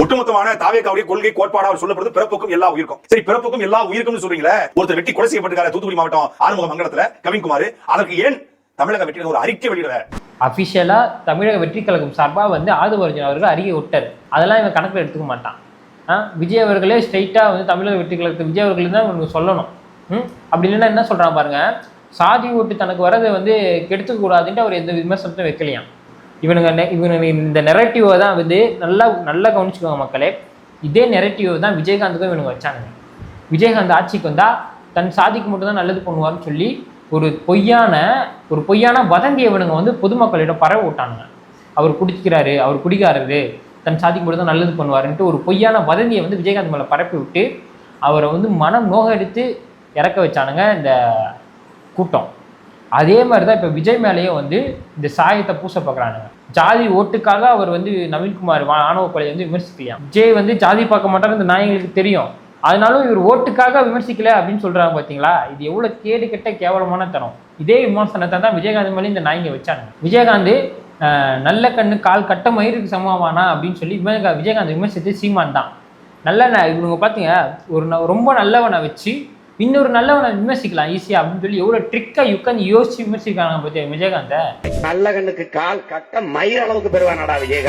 ஒட்டுமொத்தமான தாவேக்காவுடைய கொள்கை கோட்பாடு அவர் சொல்லப்படுது பிறப்புக்கும் எல்லா உயிருக்கும். சரி, பிறப்புக்கும் எல்லா உயிருக்கும் சொல்றீங்களே, ஒருத்தர் வெட்டி கொலை செய்யப்பட்டிருக்காரு தூத்துக்குடி மாவட்டம் ஆறுமுக மங்கலத்துல கவின்குமார், அதற்கு ஏன் தமிழக வெற்றி ஒரு அறிக்கை வெளியிடல? அபிஷியலா தமிழக வெற்றி கழகம் சார்பா வந்து ஆதவர்ஜன் அவர்கள் அறிக்கை விட்டார். அதெல்லாம் இவன் கணக்கில் எடுத்துக்க மாட்டான். விஜய் அவர்களே ஸ்ட்ரைட்டா வந்து தமிழக வெற்றி கழகத்தை விஜய் அவர்கள் தான் இவனுக்கு சொல்லணும். அப்படி இல்லைன்னா என்ன சொல்றான் பாருங்க, சாதி ஓட்டு தனக்கு வரதை வந்து கெடுத்துக்க கூடாதுன்ட்டு அவர் எந்த விமர்சனத்தையும் வைக்கலையாம். இவனுங்க இந்த நெரட்டிவை தான் வந்து நல்லா கவனிச்சுக்கோங்க மக்களே. இதே நெரட்டிவை தான் விஜயகாந்துக்கும் இவனுங்க வச்சானுங்க. விஜயகாந்த் ஆட்சிக்கு வந்தா தன் சாதிக்கு மட்டும் தான் நல்லது பண்ணுவார்னு சொல்லி ஒரு பொய்யான வதந்தியை இவனுங்க வந்து பொதுமக்களிடம் பரவ விட்டானுங்க. அவர் குடிக்கிறாரு, அவர் குடிக்காரரு, தன் சாதிக்கு மட்டும் தான் நல்லது பண்ணுவாருன்ட்டு ஒரு பொய்யான வதந்தியை வந்து விஜயகாந்த் மேலே பரப்பி விட்டு அவரை வந்து மனம் நோக எடுத்து இறக்க வச்சானுங்க இந்த கூட்டம். அதே மாதிரி தான் இப்போ விஜய் மேலேயும் வந்து இந்த சாயத்தை பூச பார்க்குறானுங்க. ஜாதி ஓட்டுக்காக அவர் வந்து நவீன்குமார் ஆணவ கொலை வந்து விமர்சிக்கலாம். விஜய் வந்து ஜாதி பார்க்க மாட்டாரு, இந்த நாயங்களுக்கு தெரியும். அதனாலும் இவர் ஓட்டுக்காக விமர்சிக்கல அப்படின்னு சொல்றாங்க. பார்த்தீங்களா, இது எவ்வளோ கேடு கெட்ட கேவலமான தரம். இதே விமர்சனத்தை தான் விஜயகாந்த் மேலே இந்த நாயங்க வச்சானுங்க. விஜயகாந்த் நல்ல கண்ணு கால் கட்ட மயிருக்கு சமமானா அப்படின்னு சொல்லி விஜயகாந்த் விமர்சித்து சீமான் தான். இவங்க பார்த்தீங்க, ரொம்ப நல்லவனை வச்சு இன்னொரு நல்லவனை விமர்சிக்கலாம் ஈஸியா அப்படின்னு சொல்லி எவ்வளவு ட்ரிக்கா உட்காந்து யோசிச்சு விமர்சிக்கிறாங்க பத்தியா விஜயகாந்த. நல்ல கண்ணுக்கு கால் கட்ட மயிர் அளவுக்கு பெறுவானடா விஜயகாந்த்.